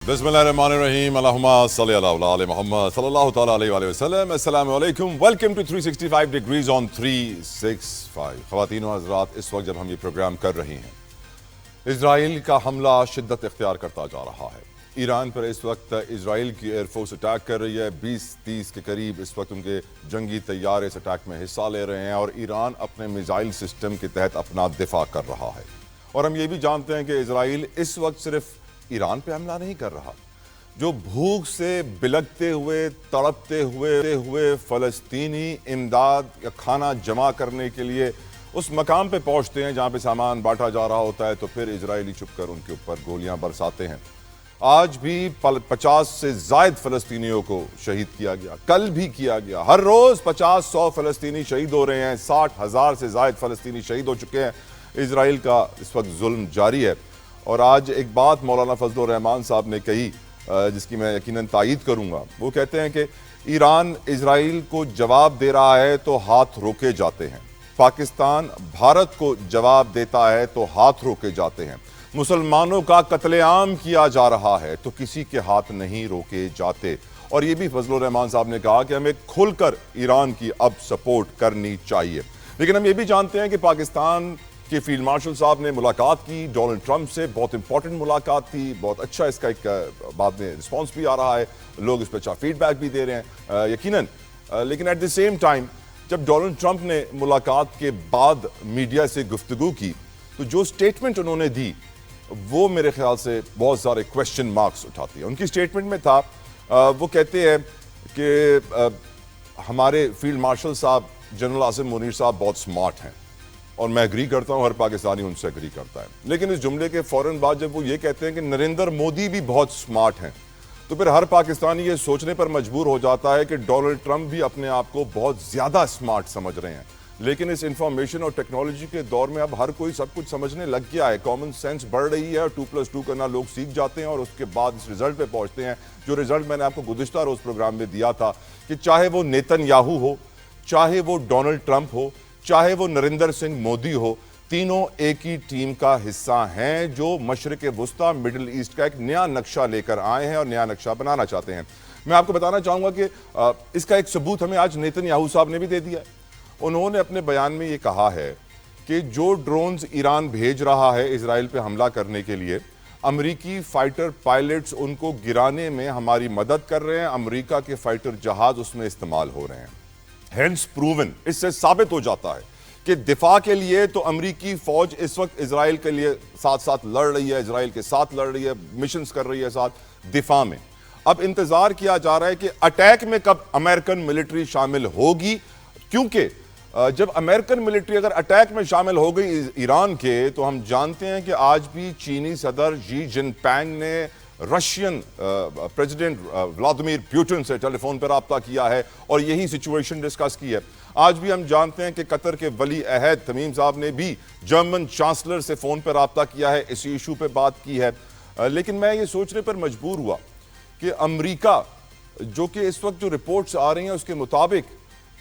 बिस्मिल्लाहिर्रहमानिर्रहीम अल्लाहुम्मा सल्ली अला मुहम्मद सल्लल्लाहु तआला अलैहि वसल्लम। अस्सलामु अलैकुम, वेलकम टू 365 डिग्रीज ऑन 365। ख़वातीन और हज़रात, इस वक्त जब हम ये प्रोग्राम कर रहे हैं, इजराइल का हमला शिद्दत इख्तियार करता जा रहा है। ईरान पर इस वक्त इजराइल की एयरफोर्स अटैक कर रही है। 20-30 के करीब इस वक्त उनके जंगी तैयारे इस अटैक में हिस्सा ले रहे हैं और ईरान अपने मिसाइल सिस्टम के तहत अपना दिफा कर रहा है। और हम ये भी जानते हैं कि इजराइल इस वक्त सिर्फ ईरान पे हमला नहीं कर रहा, जो भूख से बिलखते हुए तड़पते हुए फ़लस्तीनी इमदाद या खाना जमा करने के लिए उस मकाम पे पहुंचते हैं जहां पे सामान बांटा जा रहा होता है, तो फिर इजरायली छुपकर उनके ऊपर गोलियां बरसाते हैं। आज भी 50 से ज़ायद फ़लस्तीनियों को शहीद किया गया, कल भी किया गया। हर रोज़ 50-100 फ़लस्तीनी शहीद हो रहे हैं। 60,000 से ज़ायद फ़लस्तीनी शहीद हो चुके हैं। इजराइल का इस वक्त जुल्म जारी है। और आज एक बात मौलाना फजलुर रहमान साहब ने कही, जिसकी मैं यकीनन तायीद करूंगा। वो कहते हैं कि ईरान इजराइल को जवाब दे रहा है तो हाथ रोके जाते हैं, पाकिस्तान भारत को जवाब देता है तो हाथ रोके जाते हैं, मुसलमानों का कत्लेआम किया जा रहा है तो किसी के हाथ नहीं रोके जाते। और ये भी फजलुर रहमान साहब ने कहा कि हमें खुलकर ईरान की अब सपोर्ट करनी चाहिए। लेकिन हम ये भी जानते हैं कि पाकिस्तान कि फील्ड मार्शल साहब ने मुलाकात की डोनाल्ड ट्रंप से, बहुत इंपॉर्टेंट मुलाकात थी, बहुत अच्छा इसका एक बाद में रिस्पांस भी आ रहा है, लोग इस पर अच्छा फीडबैक भी दे रहे हैं यकीनन। लेकिन एट द सेम टाइम जब डोनाल्ड ट्रंप ने मुलाकात के बाद मीडिया से गुफ्तगू की, तो जो स्टेटमेंट उन्होंने दी वो मेरे ख्याल से बहुत सारे क्वेश्चन मार्क्स उठाती है। उनकी स्टेटमेंट में था, वो कहते हैं कि हमारे फील्ड मार्शल साहब जनरल आसिम मुनीर साहब बहुत स्मार्ट हैं, और मैं एग्री करता हूं, हर पाकिस्तानी उनसे एग्री करता है। लेकिन इस जुमले के फौरन बाद जब वो ये कहते हैं कि नरेंद्र मोदी भी बहुत स्मार्ट हैं, तो फिर हर पाकिस्तानी ये सोचने पर मजबूर हो जाता है कि डोनाल्ड ट्रंप भी अपने आप को बहुत ज़्यादा स्मार्ट समझ रहे हैं। लेकिन इस इंफॉर्मेशन और टेक्नोलॉजी के दौर में अब हर कोई सब कुछ समझने लग गया है, कॉमन सेंस बढ़ रही है और 2+2 करना लोग सीख जाते हैं और उसके बाद इस रिजल्ट पे पहुंचते हैं। जो रिजल्ट मैंने आपको गुज़िश्ता रोज़ प्रोग्राम में दिया था कि चाहे वो नेतन्याहू हो, चाहे वो डोनाल्ड ट्रंप हो, चाहे वो नरेंद्र सिंह मोदी हो, तीनों एक ही टीम का हिस्सा हैं जो मशरिक वुस्ता मिडिल ईस्ट का एक नया नक्शा लेकर आए हैं और नया नक्शा बनाना चाहते हैं। मैं आपको बताना चाहूंगा कि इसका एक सबूत हमें आज नेतन्याहू साहब ने भी दे दिया है। उन्होंने अपने बयान में ये कहा है कि जो ड्रोन्स ईरान भेज रहा है इजराइल पे हमला करने के लिए, अमरीकी फाइटर पायलट्स उनको गिराने में हमारी मदद कर रहे हैं, अमरीका के फाइटर जहाज उसमें इस्तेमाल हो रहे हैं। हेंस प्रूवन, इससे साबित हो जाता है कि दिफा के लिए तो अमरीकी फौज इस वक्त इजराइल के लिए साथ साथ लड़ रही है, इजराइल के साथ लड़ रही है, मिशंस कर रही है साथ दिफा में। अब इंतजार किया जा रहा है कि अटैक में कब अमेरिकन मिलिट्री शामिल होगी, क्योंकि जब अमेरिकन मिलिट्री अगर अटैक में शामिल हो गई ईरान के, तो हम जानते हैं कि आज भी चीनी सदर शी जिनपिंग ने रशियन प्रेसिडेंट व्लादिमीर पुतिन से टेलीफोन पर रब्ता किया है और यही सिचुएशन डिस्कस की है। आज भी हम जानते हैं कि कतर के वली अहद तमीम साहब ने भी जर्मन चांसलर से फ़ोन पर रब्ता किया है, इस इशू पे बात की है। लेकिन मैं ये सोचने पर मजबूर हुआ कि अमरीका, जो कि इस वक्त जो रिपोर्ट्स आ रही हैं उसके मुताबिक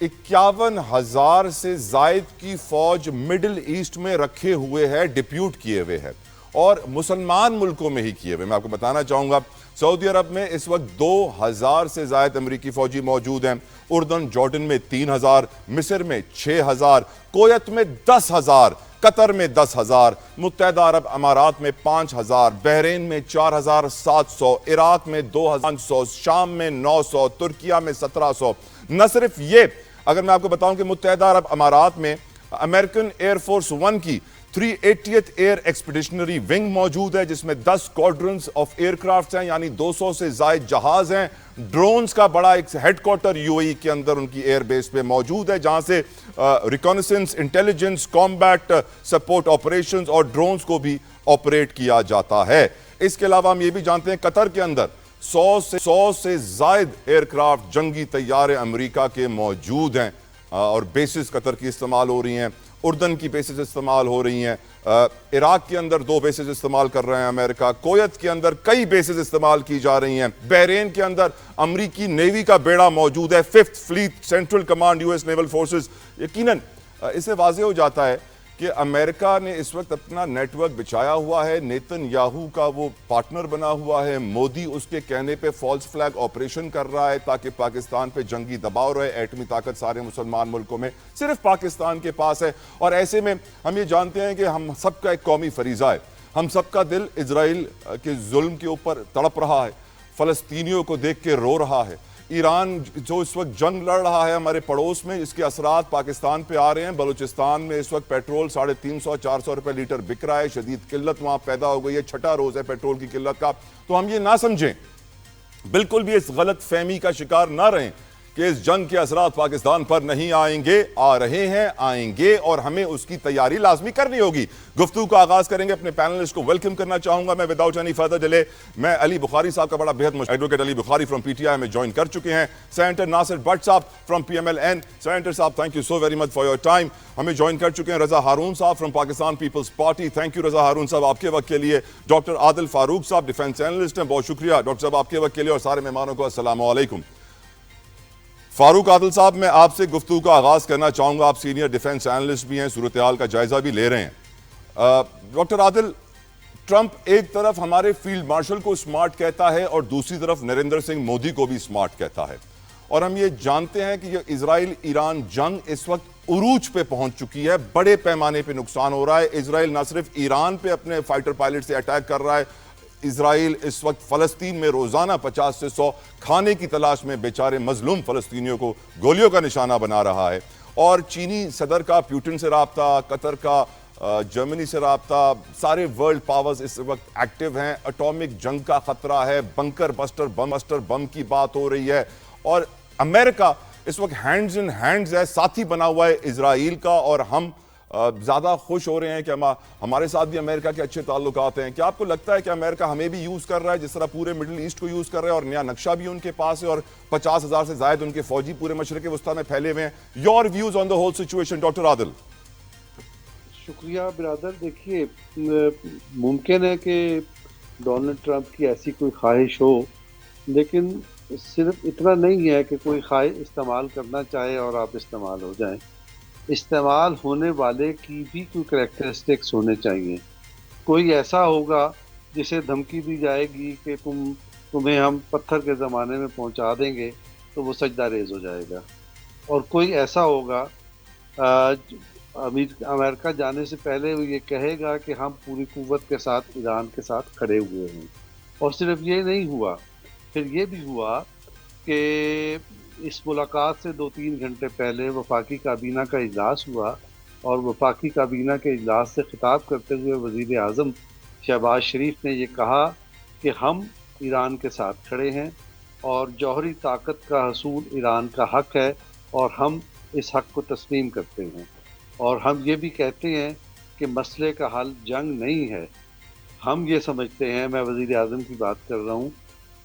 51,000 से ज़ायद की फ़ौज मिडिल ईस्ट में रखे हुए है, डिप्यूट किए हुए है, और मुसलमान मुल्कों में ही किए हुए। मैं आपको बताना चाहूंगा, सऊदी अरब में इस वक्त 2,000 से ज़ायद अमरीकी फौजी मौजूद हैं, उर्दन जॉर्डन में 3,000, मिस्र में 6,000, कोयत में 10,000, कतर में 10,000, मुत्तहदा अरब अमारात में 5,000, बहरीन में 4,700, इराक में 2,500, शाम में 900, तुर्किया में 1,700। न सिर्फ ये, अगर मैं आपको बताऊं कि मुत्तहदा अरब अमारात में अमेरिकन एयरफोर्स 1 की 380th एयर एक्सपीडिशनरी विंग मौजूद है, जिसमें 10 स्क्वाड्रंस ऑफ एयरक्राफ्ट हैं, यानी 200 से ज़ायद जहाज हैं। ड्रोन्स का बड़ा एक हेडक्वार्टर यूएई के अंदर उनकी एयरबेस पे मौजूद है, जहां से reconnaissance, intelligence, combat support operations और ड्रोन्स को भी ऑपरेट किया जाता है। इसके अलावा हम ये भी जानते हैं कतर के अंदर 100 से ज़ायद एयरक्राफ्ट जंगी तैयारे अमरीका के मौजूद हैं और बेसिस कतर की इस्तेमाल हो रही हैं, उर्दन की बेसिस इस्तेमाल हो रही हैं, इराक के अंदर 2 बेसिस इस्तेमाल कर रहे हैं अमेरिका, कोयत के अंदर कई बेसिस इस्तेमाल की जा रही हैं, बहरीन के अंदर अमरीकी नेवी का बेड़ा मौजूद है, 5th fleet central command US naval forces. यकीनन इससे वाज़ेह हो जाता है कि अमेरिका ने इस वक्त अपना नेटवर्क बिछाया हुआ है, नेतन्याहू का वो पार्टनर बना हुआ है, मोदी उसके कहने पे फॉल्स फ्लैग ऑपरेशन कर रहा है ताकि पाकिस्तान पे जंगी दबाव रहे। एटमी ताकत सारे मुसलमान मुल्कों में सिर्फ पाकिस्तान के पास है, और ऐसे में हम ये जानते हैं कि हम सबका एक कौमी फरीजा है, हम सबका दिल इजराइल के जुल्म के ऊपर तड़प रहा है, फ़लस्तीनियों को देख के रो रहा है। ईरान जो इस वक्त जंग लड़ रहा है हमारे पड़ोस में, इसके असरात पाकिस्तान पे आ रहे हैं। बलूचिस्तान में इस वक्त पेट्रोल 350-400 रुपए लीटर बिक रहा है, शदीद किल्लत वहां पैदा हो गई है, छठा रोज है पेट्रोल की किल्लत का। तो हम ये ना समझें, बिल्कुल भी इस गलत फहमी का शिकार ना रहें कि इस जंग के असरात पाकिस्तान पर नहीं आएंगे, आ रहे हैं, आएंगे, और हमें उसकी तैयारी लाजमी करनी होगी। गुफ्तगू का आगाज करेंगे, अपने पैनलिस्ट को वेलकम करना चाहूंगा मैं विदाउट एनी फर्दर डिले। मैं अली बुखारी साहब का बड़ा बेहद advocate Ali Bukhari from PTI में ज्वाइन कर चुके हैं। सेनेटर नासिर भट्ट साहब फ्रॉम पीएमएलएन, सेनेटर साहब thank you so very much for your time, हमें ज्वाइन कर चुके हैं। रजा हारून साहब from Pakistan Peoples Party, thank you Raza Haroon साहब आपके वक्त के लिए। डॉक्टर आदिल फारूक साहब डिफेंस एनालिस्ट हैं, बहुत शुक्रिया डॉक्टर साहब आपके वक्त के लिए, और सारे मेहमानों को अस्सलाम वालेकुम। फारूक आदिल साहब, मैं आपसे गुफ्तगू का आगाज करना चाहूंगा, आप सीनियर डिफेंस एनालिस्ट भी हैं, सूरत हाल का जायजा भी ले रहे हैं। डॉक्टर आदिल, ट्रंप एक तरफ हमारे फील्ड मार्शल को स्मार्ट कहता है और दूसरी तरफ नरेंद्र सिंह मोदी को भी स्मार्ट कहता है, और हम ये जानते हैं कि ये इजराइल ईरान जंग इस वक्त उरूज पे पहुंच चुकी है, बड़े पैमाने पे नुकसान हो रहा है। इजराइल न सिर्फ ईरान पे अपने फाइटर पायलट से अटैक कर रहा है, इजराइल इस वक्त फ़लस्तीन में रोज़ाना 50 से 100 खाने की तलाश में बेचारे मजलूम फ़लस्तीनियों को गोलियों का निशाना बना रहा है। और चीनी सदर का प्यूटिन से राब्ता, कतर का जर्मनी से राब्ता, सारे वर्ल्ड पावर्स इस वक्त एक्टिव हैं। एटॉमिक जंग का खतरा है, बंकर बस्टर बम की बात हो रही है, और अमेरिका इस वक्त हैंड्स इन हैंड्स है, साथी बना हुआ है इजराइल का, और हम ज़्यादा खुश हो रहे हैं कि हमारे साथ भी अमेरिका के अच्छे ताल्लुकात हैं। क्या आपको लगता है कि अमेरिका हमें भी यूज़ कर रहा है जिस तरह पूरे मिडिल ईस्ट को यूज़ कर रहा है, और नया नक्शा भी उनके पास है, और 50,000 से ज़ायद उनके फौजी पूरे मशरिक़ वस्ता में फैले हुए हैं? Your views on the whole situation doctor Adil. शुक्रिया बिरादर। देखिए, मुमकिन है कि डोनाल्ड ट्रंप की ऐसी कोई ख्वाहिश हो, लेकिन सिर्फ इतना नहीं है कि कोई ख्वाहिश इस्तेमाल करना चाहे और आप इस्तेमाल हो जाएं। इस्तेमाल होने वाले की भी कोई करैक्टरिस्टिक्स होने चाहिए। कोई ऐसा होगा जिसे धमकी दी जाएगी कि तुम्हें हम पत्थर के ज़माने में पहुंचा देंगे, तो वो सजदा रेज हो जाएगा। और कोई ऐसा होगा अमेरिका जाने से पहले वो ये कहेगा कि हम पूरी कुव्वत के साथ ईरान के साथ खड़े हुए हैं। और सिर्फ ये नहीं हुआ, फिर ये भी हुआ कि इस मुलाकात से 2-3 घंटे पहले वफाकी काबीना का इजलास हुआ, और वफाकी काबीना के इजलास से खिताब करते हुए वज़ीर आज़म शहबाज शरीफ ने ये कहा कि हम ईरान के साथ खड़े हैं, और जौहरी ताकत का हसूल ईरान का हक़ है, और हम इस हक़ को तस्लीम करते हैं। और हम ये भी कहते हैं कि मसले का हल जंग नहीं है। हम ये समझते हैं, मैं वज़ीर आज़म की बात कर रहा हूँ,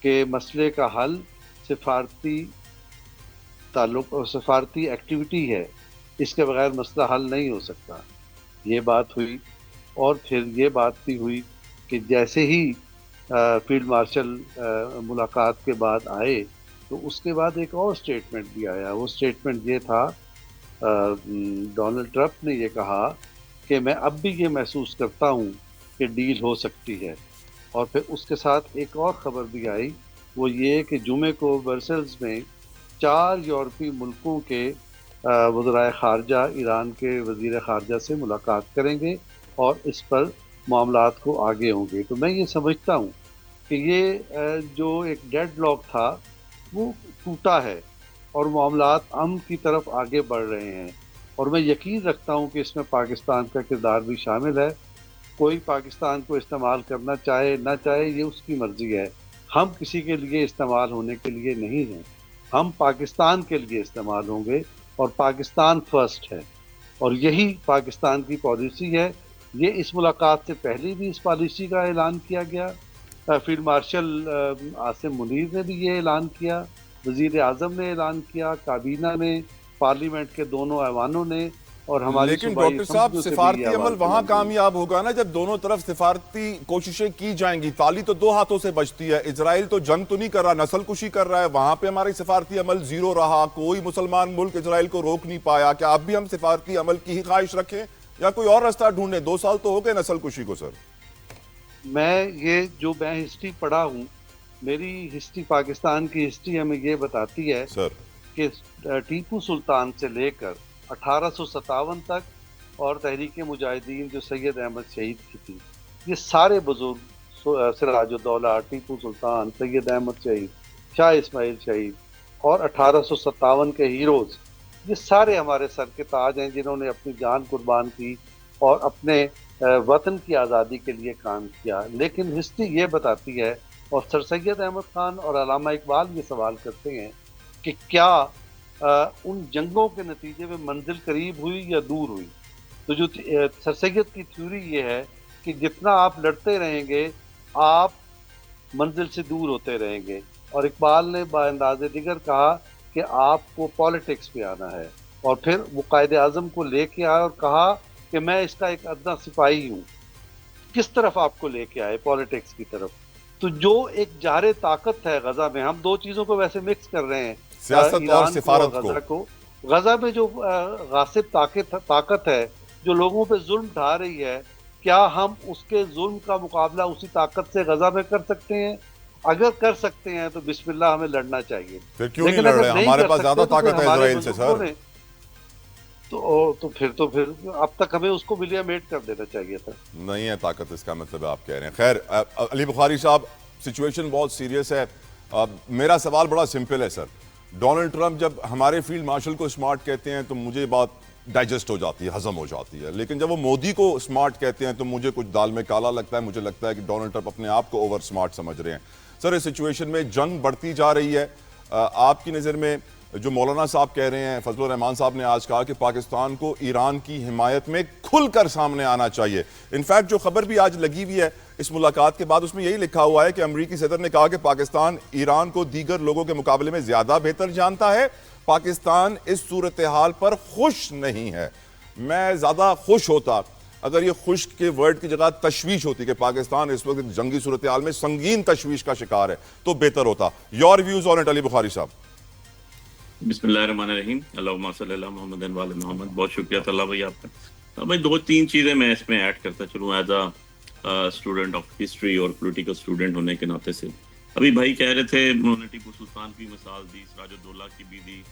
कि मसले का हल सिफारती ताल्लुक और सफारती एक्टिविटी है, इसके बगैर मसला हल नहीं हो सकता। ये बात हुई, और फिर ये बात भी हुई कि जैसे ही फील्ड मार्शल मुलाकात के बाद आए, तो उसके बाद एक और स्टेटमेंट भी आया। वो स्टेटमेंट ये था, डोनाल्ड ट्रंप ने ये कहा कि मैं अब भी ये महसूस करता हूँ कि डील हो सकती है। और फिर उसके साथ एक और ख़बर भी आई, वो ये कि जुमे को ब्रसेल्स में 4 यूरोपीय मुल्कों के वज़राए ख़ारजा ईरान के वज़ीर ख़ारजा से मुलाकात करेंगे, और इस पर मामलात को आगे होंगे। तो मैं ये समझता हूँ कि ये जो एक डेडलॉक था वो टूटा है, और मामलात अमन की तरफ आगे बढ़ रहे हैं। और मैं यकीन रखता हूँ कि इसमें पाकिस्तान का किरदार भी शामिल है। कोई पाकिस्तान को इस्तेमाल करना चाहे ना चाहे, ये उसकी मर्ज़ी है। हम किसी के लिए इस्तेमाल होने के लिए नहीं हैं, हम पाकिस्तान के लिए इस्तेमाल होंगे, और पाकिस्तान फर्स्ट है, और यही पाकिस्तान की पॉलिसी है। ये इस मुलाकात से पहले भी इस पॉलिसी का ऐलान किया गया। फील्ड मार्शल आसिम मुनीर ने भी ये ऐलान किया, वज़ीर आज़म ने ऐलान किया, काबीना ने, पार्लियामेंट के दोनों ऐवानों ने, और हमारे लेकिन डॉक्टर साहब, सिफारती अमल वहां कामयाब होगा ना जब दोनों तरफ सिफारती कोशिशें की जाएंगी। ताली तो 2 हाथों से बजती है। इजराइल तो जंग तो नहीं कर रहा, नस्ल कुशी कर रहा है, वहां पे हमारी सिफारती अमल जीरो रहा, कोई मुसलमान मुल्क इजराइल को रोक नहीं पाया। क्या अब भी हम सिफारती अमल की ही ख्वाहिश रखें या कोई और रास्ता ढूंढें? 2 साल तो हो गए नस्ल कुशी को सर। मैं हिस्ट्री पढ़ा हूँ, मेरी हिस्ट्री, पाकिस्तान की हिस्ट्री हमें ये बताती है सर कि टीपू सुल्तान से लेकर 1857 तक और तहरीक मुजाहिदीन जो सैयद अहमद शहीद की थी, ये सारे बुजुर्ग, सिराजुद्दौला, टीपू सुल्तान, सैयद अहमद शहीद, शाह इस्माइल शहीद और 1857 के हीरोज, ये सारे हमारे सर के ताज हैं जिन्होंने अपनी जान कुर्बान की और अपने वतन की आज़ादी के लिए काम किया। लेकिन हिस्ट्री ये बताती है, और सर सैयद अहमद खान और अल्लामा इकबाल ये सवाल करते हैं कि क्या उन जंगों के नतीजे में मंजिल करीब हुई या दूर हुई। तो जो सर सैयद की थ्योरी ये है कि जितना आप लड़ते रहेंगे आप मंजिल से दूर होते रहेंगे। और इकबाल ने बाअंदाज़े दिगर कहा कि आपको पॉलिटिक्स पे आना है, और फिर वो कायद आज़म को लेके आए और कहा कि मैं इसका एक अदना सिपाही हूँ। किस तरफ आपको लेके आए? पॉलिटिक्स की तरफ। तो जो एक जारे ताकत है गजा में, हम दो चीजों को वैसे मिक्स कर रहे हैं, सियासत और ईरान को सिफारत और को। गजा को। गजा में जो गासिब ताकत है जो लोगों पे जुल्म ढा रही है, क्या हम उसके जुल्म का मुकाबला उसी ताकत से गजा में कर सकते हैं? अगर कर सकते हैं तो बिस्मिल्लाह, हमें लड़ना चाहिए। फिर क्यों नहीं लेकिन लड़ अगर रहे? नहीं हमारे कर पास ज्यादा सकते तो फिर ताकत है हमारे इजराइल से बुजुर्गों सर। ने तो फिर अब तक हमें उसको विलियमेट कर देना चाहिए था। नहीं है ताकत, इसका मतलब आप कह रहे हैं। खैर अली बुखारी साहब, सिचुएशन बहुत सीरियस है। मेरा सवाल बड़ा सिंपल है सर। डोनाल्ड ट्रंप जब हमारे फील्ड मार्शल को स्मार्ट कहते हैं तो मुझे बात डाइजेस्ट हो जाती है, हजम हो जाती है, लेकिन जब वो मोदी को स्मार्ट कहते हैं तो मुझे कुछ दाल में काला लगता है। मुझे लगता है कि डोनाल्ड ट्रंप अपने आप को ओवर स्मार्ट समझ रहे हैं। सर, इस सिचुएशन में जंग बढ़ती जा रही है, आपकी नज़र में जो मौलाना साहब कह रहे हैं, फजलुर रहमान साहब ने आज कहा कि पाकिस्तान को ईरान की हिमायत में खुलकर सामने आना चाहिए। इनफैक्ट जो खबर भी आज लगी हुई है इस मुलाकात के बाद, उसमें यही लिखा हुआ है कि अमरीकी सदर ने कहा कि पाकिस्तान ईरान को दीगर लोगों के मुकाबले में ज्यादा बेहतर जानता है। पाकिस्तान इस सूरत हाल पर खुश नहीं है। मैं ज्यादा खुश होता अगर ये खुश के वर्ड की जगह तशवीश होती कि पाकिस्तान इस वक्त जंगी सूरत हाल में संगीन तशवीश का शिकार है, तो बेहतर होता। Your views on it Ali Bukhari साहब। बिस्मिल्लाहिर्रहमानिर्रहीम, अल्लाहुम्मा सल्ली अला मुहम्मद व अला मोहम्मद। बहुत शुक्रिया तल्ला भाई आपका। भाई दो तीन चीज़ें मैं इसमें ऐड करता चलूँ as a student of history और पॉलिटिकल स्टूडेंट होने के नाते से। अभी भाई कह रहे थे, उन्होंने टीपू सुल्तान की मिसाल दी, सिराजुद्दौला की भी दी।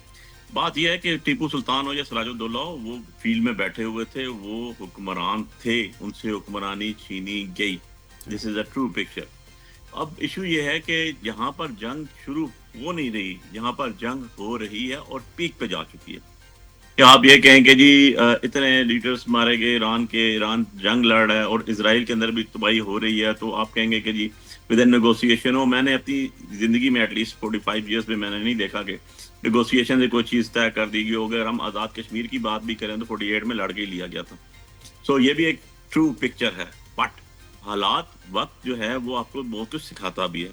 बात यह है कि टीपू सुल्तान हो या सिराजुद्दौला हो, वो फील्ड में बैठे हुए थे, वो हुक्मरान थे, उनसे हुक्मरानी छीनी गई। This is a true picture. अब इशू ये है कि यहाँ पर जंग शुरू हो नहीं रही, यहाँ पर जंग हो रही है और पीक पे जा चुकी है। क्या आप ये कहें कि जी इतने लीडर्स मारे गए ईरान के, ईरान जंग लड़ रहा है और इजराइल के अंदर भी तबाही हो रही है, तो आप कहेंगे कि जी विद इन नेगोशिएशन हो। मैंने अपनी जिंदगी में एटलीस्ट 45 ईयर्स में मैंने नहीं देखा कि नेगोशिएशन से कोई चीज़ तय कर दी गई हो। अगर हम आज़ाद कश्मीर की बात भी करें तो 48 में लड़ के लिया गया था। सो ये भी एक ट्रू पिक्चर है। बट हालात, वक्त जो है वो आपको बहुत कुछ सिखाता भी है।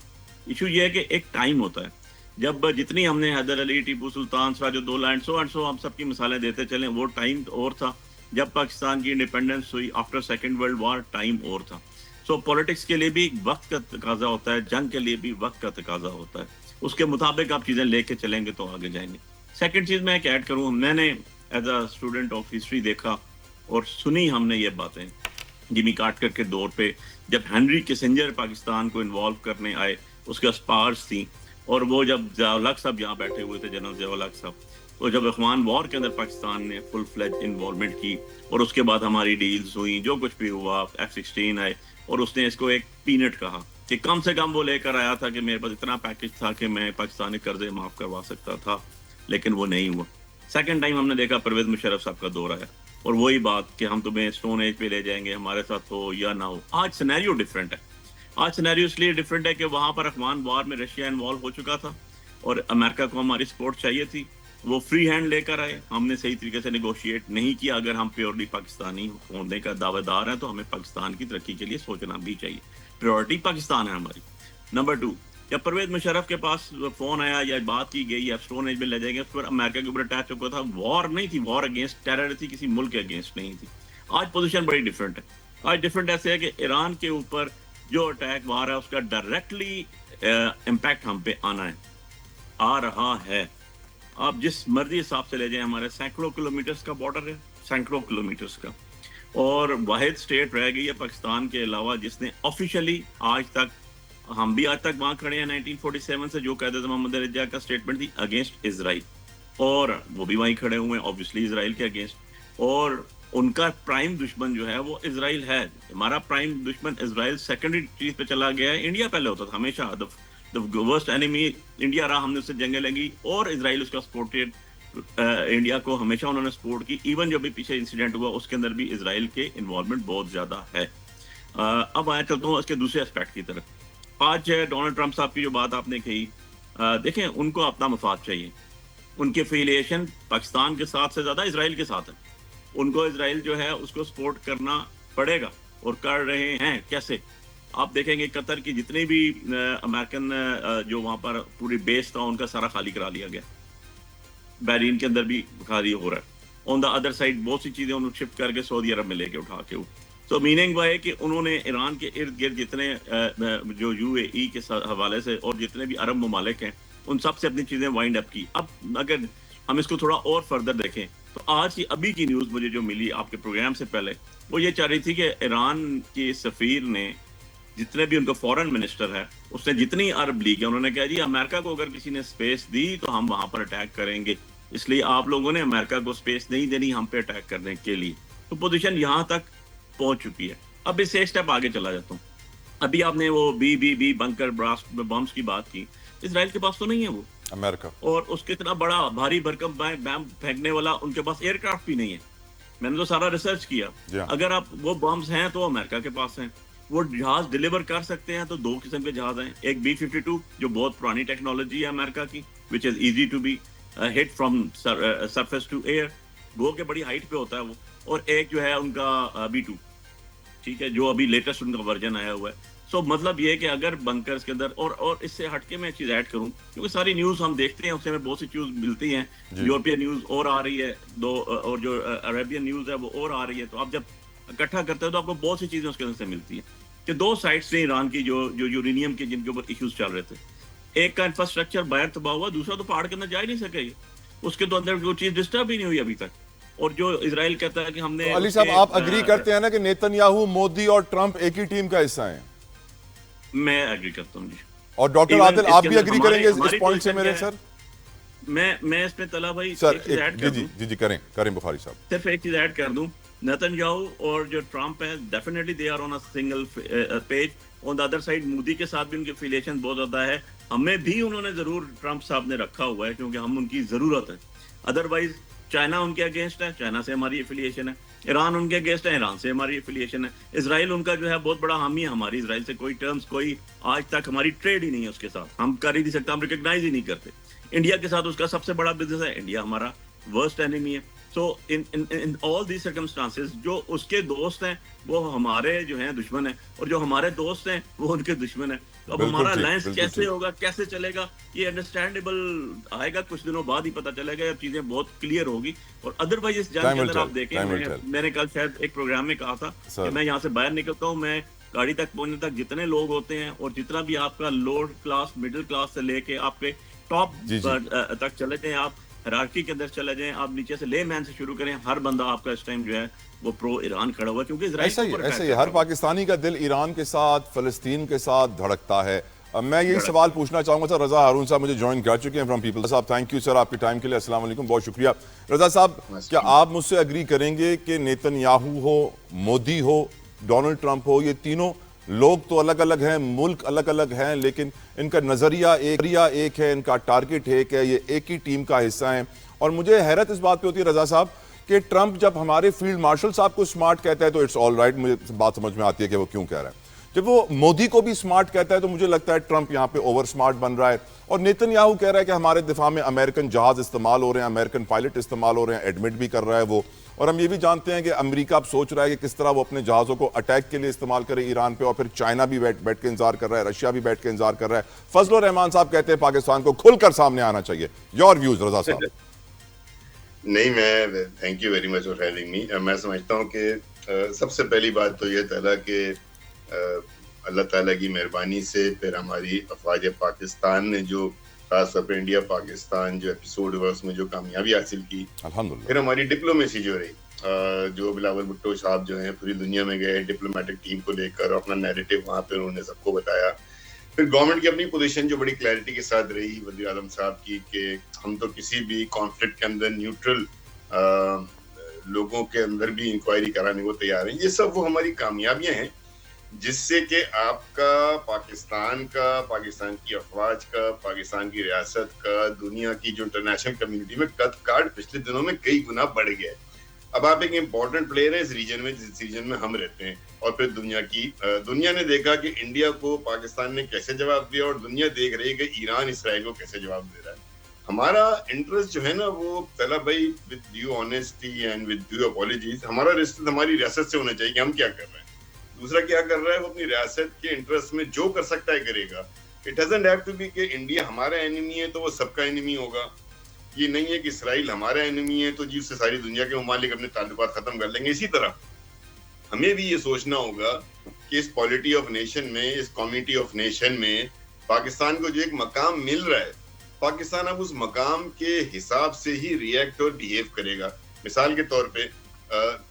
इशू ये है कि एक टाइम होता है, जब जितनी हमने हैदर अली, टीपू सुल्तान, सिराजुद्दौला एंड सो हम सबकी मिसालें देते चलें, वो टाइम और था। जब पाकिस्तान की इंडिपेंडेंस हुई after second world war, time और था। सो पॉलिटिक्स के लिए भी वक्त का तकाजा होता है, जंग के लिए भी वक्त का तकाजा होता है। उसके मुताबिक आप चीज़ें लेके चलेंगे तो आगे जाएंगे। सेकेंड चीज़ मैं एक ऐड करूँ, मैंने as a student of history देखा और सुनी हमने ये बातें जिमी कार्टर के दौर पे, जब हेनरी किसिंजर पाकिस्तान को इन्वॉल्व करने आए, उसके स्पार्स थी। और वो जब ज़िया-उल-हक साहब यहाँ बैठे हुए थे, जनरल ज़िया-उल-हक साहब, तो जब अफगान वॉर के अंदर पाकिस्तान ने फुल फ्लेज इन्वॉल्वमेंट की और उसके बाद हमारी डील्स हुई, जो कुछ भी हुआ, F-16 आए और उसने इसको एक पीनट कहा कि कम से कम वो लेकर आया था कि मेरे पास इतना पैकेज था कि मैं पाकिस्तानी कर्जे माफ़ करवा सकता था, लेकिन वो नहीं हुआ। सेकेंड टाइम हमने देखा परवेज़ मुशर्रफ साहब का दौर आया और वही बात कि हम तुम्हें स्टोन एज पे ले जाएंगे, हमारे साथ हो या ना हो। आज सिनेरियो डिफरेंट है। आज सिनेरियो इसलिए डिफरेंट है कि वहाँ पर अफगान वॉर में रशिया इन्वॉल्व हो चुका था और अमेरिका को हमारी सपोर्ट चाहिए थी। वो फ्री हैंड लेकर आए, हमने सही तरीके से नेगोशिएट नहीं किया। अगर हम प्योरली पाकिस्तानी होने का दावेदार हैं तो हमें पाकिस्तान की तरक्की के लिए सोचना भी चाहिए। प्रायोरिटी पाकिस्तान है हमारी। नंबर 2, जब परवेज मुशर्रफ के पास फोन आया या बात की गई या स्टोन एज में ले जाएंगे, उस पर अमेरिका के ऊपर अटैच हुआ था। वॉर नहीं थी, वॉर अगेंस्ट टेरर थी, किसी मुल्क के अगेंस्ट नहीं थी। आज पोजीशन बड़ी डिफरेंट है। आज डिफरेंट ऐसे है कि ईरान के ऊपर जो अटैक वार है उसका डायरेक्टली इम्पैक्ट हम पे आना है, आ रहा है। आप जिस मर्जी हिसाब से ले जाएं, हमारे सैकड़ों किलोमीटर्स का बॉर्डर है, सैकड़ों किलोमीटर्स का। और वाहिद स्टेट रह गई है पाकिस्तान के अलावा जिसने ऑफिशियली आज तक, हम भी आज तक वहां खड़े हैं 1947 से, जो कहते थे मोहम्मद रजा का स्टेटमेंट थी अगेंस्ट इसराइल, और वो भी वहीं खड़े हुए हैं ऑब्वियसली इसराइल के अगेंस्ट। और उनका प्राइम दुश्मन जो है वो इसराइल है। हमारा प्राइम दुश्मन इसराइल सेकेंडरी चीज पे चला गया है। इंडिया पहले होता था हमेशा, द वर्स्ट एनिमी इंडिया रहा, हमने उससे जंगें लगी और इसराइल उसका सपोर्टेड, इंडिया को हमेशा उन्होंने सपोर्ट की। इवन जो भी पीछे इंसिडेंट हुआ उसके अंदर भी इसराइल के इन्वॉल्वमेंट बहुत ज्यादा है। अब आया चलता हूँ इसके दूसरे एस्पेक्ट की तरफ। आज डोनाल्ड ट्रंप साहब की जो बात आपने कही, देखें उनको अपना मफाद चाहिए, उनके एफिलिएशन पाकिस्तान के साथ से ज्यादा इसराइल के साथ है। उनको इसराइल जो है उसको सपोर्ट करना पड़ेगा और कर रहे हैं। कैसे? आप देखेंगे कतर की जितने भी अमेरिकन जो वहां पर पूरी बेस था उनका सारा खाली करा लिया गया, बहरीन के अंदर भी खाली हो रहा है। ऑन द अदर साइड बहुत सी चीजें उन्होंने शिफ्ट करके सऊदी अरब में लेके उठा के। तो मीनिंग वह है कि उन्होंने ईरान के इर्द गिर्द जितने जो यूएई के हवाले से और जितने भी अरब ममालिक हैं उन सब से अपनी चीजें वाइंड अप की। अब अगर हम इसको थोड़ा और फर्दर देखें तो आज की अभी की न्यूज मुझे जो मिली आपके प्रोग्राम से पहले, वो ये चाह रही थी कि ईरान के सफीर ने, जितने भी उनका फॉरेन मिनिस्टर है, उसने जितनी अरब लीग है, उन्होंने कहा जी अमेरिका को अगर किसी ने स्पेस दी तो हम वहां पर अटैक करेंगे, इसलिए आप लोगों ने अमेरिका को स्पेस नहीं देनी हम पे अटैक करने के लिए। तो पोजीशन यहां तक पहुंच चुकी है। अब इससे एक स्टेप आगे चला जाता हूँ। अभी आपने वो बी बंकर ब्लास्ट बम्स की बात की, इसराइल के पास तो नहीं है वो अमेरिका, और उसके इतना बड़ा भारी भरकम बम फेंकने वाला उनके पास एयरक्राफ्ट भी नहीं है। मैंने तो सारा रिसर्च किया, अगर आप वो बम्स हैं तो अमेरिका के पास हैं। वो जहाज डिलीवर कर सकते हैं तो दो किस्म के जहाज हैं, एक B-52 जो बहुत पुरानी टेक्नोलॉजी है अमेरिका की, which is easy to be hit from surface to air, go के बड़ी हाइट पे होता है वो, और एक जो है उनका B-2, ठीक है, जो अभी लेटेस्ट उनका वर्जन आया हुआ है। सो मतलब ये है कि अगर बंकर्स के अंदर, और इससे हटके मैं चीज ऐड करूं, क्योंकि सारी न्यूज हम देखते हैं उससे हमें बहुत सी न्यूज मिलती हैं, यूरोपियन न्यूज और आ रही है दो, और जो अरेबियन न्यूज है वो और आ रही है। तो आप जब इकट्ठा करते हो तो आपको बहुत सी चीजें उसके अंदर से मिलती हैं कि दो साइड्स थे ईरान की जो यूरेनियम के जिनके ऊपर इश्यूज चल रहे थे। एक का इंफ्रास्ट्रक्चर बाहर तबाह हुआ, दूसरा तो पहाड़ के अंदर जा ही नहीं सके, उसके तो अंदर वो चीज डिस्टर्ब ही नहीं हुई अभी तक। और जो इजराइल कहता है कि हमने तो अली साहब आप अग्री करते हैं ना कि नेतन्याहू, मोदी और ट्रंप एक ही टीम का हिस्सा हैं? मैं एग्री करता हूँ जी। और डॉक्टर आदिल आप भी एग्री करेंगे इस पॉइंट से मेरे सर? मैं इसमें तला भाई सर जी करें बुखारी साहब, सिर्फ एक चीज ऐड कर दूं, नेतन्याहू और जो ट्रंप है definitely they are on a single page. On the other side Modi के साथ भी उनके एफिलिएशन बहुत ज्यादा है, हमें भी उन्होंने जरूर ट्रंप साहब ने रखा हुआ है क्योंकि हम उनकी जरूरत है। अदरवाइज चाइना उनके अगेंस्ट है, चाइना से हमारी एफिलिएशन है, ईरान उनके अगेंस्ट है, ईरान से हमारी एफिलिएशन है, इजराइल उनका जो है बहुत बड़ा हामी है, हमारी इजराइल से कोई टर्म्स, कोई आज तक हमारी ट्रेड ही नहीं है उसके साथ, हम कर ही नहीं सकते, हम रिकॉग्नाइज ही नहीं करते। इंडिया के साथ उसका सबसे बड़ा बिजनेस है, इंडिया हमारा वर्स्ट एनिमी है। सो इन ऑल दीज सर्कमस्टांसेस जो उसके दोस्त हैं वो हमारे जो हैं दुश्मन हैं, और जो हमारे दोस्त हैं वो उनके दुश्मन हैं। तो अब हमारा अलायंस कैसे होगा, कैसे चलेगा, ये अंडरस्टैंडेबल आएगा, कुछ दिनों बाद ही पता चलेगा, ये चीजें बहुत क्लियर होगी। और अदरवाइज इस जंग के अंदर आप देखें, मैंने कल शायद एक प्रोग्राम में कहा था कि मैं यहाँ से बाहर निकलता हूँ, मैं गाड़ी तक पहुंचने तक जितने लोग होते हैं और जितना भी आपका लोअर क्लास, मिडिल क्लास से लेके आपके टॉप तक चले जाएं, आप हिरार्की के अंदर चले जाएं, आप नीचे से लेमैन से शुरू करें, हर बंदा आपका इस टाइम जो है वो प्रो ईरान खड़ा हुआ, क्योंकि ऐसा ही हर पाकिस्तानी का दिल ईरान के साथ, फलस्तीन के साथ धड़कता है। मैं यही सवाल पूछना चाहूंगा सर, रजा हारून साहब मुझे ज्वाइन कर चुके हैं फ्रॉम पीपल साहब, थैंक यू सर आपके टाइम के लिए, अस्सलाम वालेकुम, बहुत शुक्रिया। रजा साहब, क्या आप मुझसे एग्री करेंगे कि नेतन्याहू हो, मोदी हो, डोनाल्ड ट्रंप हो, ये तीनों लोग तो अलग अलग हैं, मुल्क अलग अलग हैं, लेकिन इनका नजरिया एक है, इनका टारगेट एक है, ये एक ही टीम का हिस्सा है। और मुझे हैरत इस बात पे होती है रजा साहब कि ट्रंप जब हमारे फील्ड मार्शल साहब को स्मार्ट कहता है तो इट्स ऑल राइट, मुझे बात समझ में आती है कि वो क्यों कह रहा है। जब वो मोदी को भी स्मार्ट कहता है तो मुझे लगता है ट्रंप यहाँ पे ओवर स्मार्ट बन रहा है। और नेतन्याहू कह रहा है कि हमारे दिफा में अमेरिकन जहाज इस्तेमाल हो रहे हैं, अमेरिकन पायलट इस्तेमाल हो रहे हैं, एडमिट भी कर रहा है वो। और हम ये भी जानते हैं कि अमेरिका अब सोच रहा है कि किस तरह वो अपने जहाज़ों को अटैक के लिए इस्तेमाल करे ईरान पे, और फिर चाइना भी बैठ के इंतजार कर रहा है, रशिया भी बैठ के इंतजार कर रहा है। फजलुर रहमान साहब कहते हैं पाकिस्तान को खुलकर सामने आना चाहिए। योर व्यूज रजा साहब? नहीं, मैं thank you very much for having me. मैं समझता हूँ कि सबसे पहली बात तो ये तला कि अल्लाह ताला की मेहरबानी से फिर हमारी अफवाज पाकिस्तान ने जो खासतौर पर इंडिया पाकिस्तान जो एपिसोड हुआ उसमें जो कामयाबी हासिल की, फिर हमारी डिप्लोमेसी जो रही, जो बिलावल भुट्टो साहब जो हैं पूरी दुनिया में गए डिप्लोमेटिक टीम को लेकर, अपना नैरेटिव वहां पे उन्होंने सबको बताया। फिर गवर्नमेंट की अपनी पोजीशन जो बड़ी क्लैरिटी के साथ रही वज़ीर आज़म साहब की कि हम तो किसी भी कॉन्फ्लिक्ट के अंदर न्यूट्रल लोगों के अंदर भी इंक्वायरी कराने को तैयार हैं। ये सब वो हमारी कामयाबियां हैं जिससे कि आपका पाकिस्तान पाकिस्तान की अफवाज का, पाकिस्तान की रियासत का, दुनिया की जो इंटरनेशनल कम्युनिटी में कद काठ पिछले दिनों में कई गुना बढ़ गया है। अब आप एक इम्पोर्टेंट प्लेयर है इस रीजन में, जिस रीजन में हम रहते हैं। और फिर दुनिया ने देखा कि इंडिया को पाकिस्तान ने कैसे जवाब दिया, और दुनिया देख रही है कि ईरान इसराइल को कैसे जवाब दे रहा है। हमारा इंटरेस्ट जो है ना वो पहला भाई with due honesty and with due apologies, हमारा रिश्ता हमारी रियासत से होना चाहिए कि हम क्या कर रहे हैं, दूसरा क्या कर रहा है, वो अपनी रियासत के इंटरेस्ट में जो कर सकता है करेगा। It doesn't have to be कि इंडिया हमारा एनिमी है तो वो सबका एनिमी होगा। ये नहीं है कि इसराइल हमारा एनिमी है तो जी उससे सारी दुनिया के ममालिक अपने ताल्लुकात खत्म कर लेंगे। इसी तरह हमें भी ये सोचना होगा कि इस पॉलिटी ऑफ नेशन में, इस कम्युनिटी ऑफ नेशन में पाकिस्तान को जो एक मकाम मिल रहा है, पाकिस्तान अब उस मकाम के हिसाब से ही रिएक्ट और बिहेव करेगा। मिसाल के तौर पे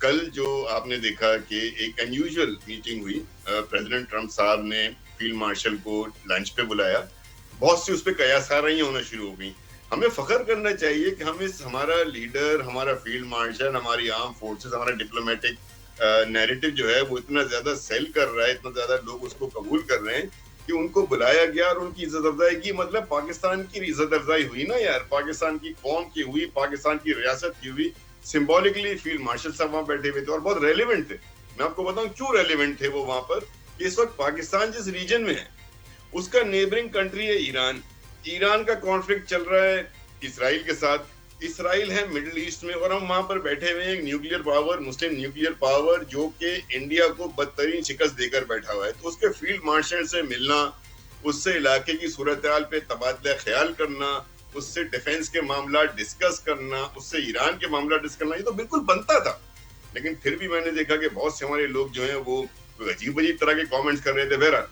कल जो आपने देखा कि एक अनयूजुअल मीटिंग हुई, प्रेसिडेंट ट्रंप साहब ने फील्ड मार्शल को लंच पे बुलाया, बहुत सी उस पर कयासाराइयां होना शुरू हो गई। हमें फख्र करना चाहिए कि हमारा लीडर, हमारा फील्ड मार्शल, हमारी आर्म फोर्सेस, हमारा डिप्लोमेटिक नैरेटिव जो है वो इतना ज्यादा सेल कर रहा है, इतना ज्यादा लोग उसको कबूल कर रहे हैं कि उनको बुलाया गया और उनकी इज्जत अफजाई की। मतलब पाकिस्तान की इज्जत अफजाई हुई ना यार, पाकिस्तान की कौम की हुई, पाकिस्तान की रियासत की हुई। सिंबॉलिकली फील्ड मार्शल साहब वहां बैठे हुए थे और बहुत रेलिवेंट थे। मैं आपको बताऊं क्यों रेलिवेंट थे वो वहां पर। इस वक्त पाकिस्तान जिस रीजन में है उसका नेबरिंग कंट्री है ईरान। ईरान का कॉन्फ्लिक्ट चल रहा है इसराइल के साथ। इसराइल है मिडिल ईस्ट में और हम वहां पर बैठे हुए हैं एक न्यूक्लियर पावर, मुस्लिम न्यूक्लियर पावर, जो कि इंडिया को बदतरीन शिकस्त देकर बैठा हुआ है। तो उसके फील्ड मार्शल से मिलना, उससे इलाके की सूरत हाल पे तबादला ख्याल करना, उससे डिफेंस के मामला डिस्कस करना, उससे ईरान के मामला डिस्कस करना, ये तो बिल्कुल बनता था। लेकिन फिर भी मैंने देखा कि बहुत से हमारे लोग जो हैं वो अजीब अजीब तरह के कमेंट्स कर रहे थे। बहरहाल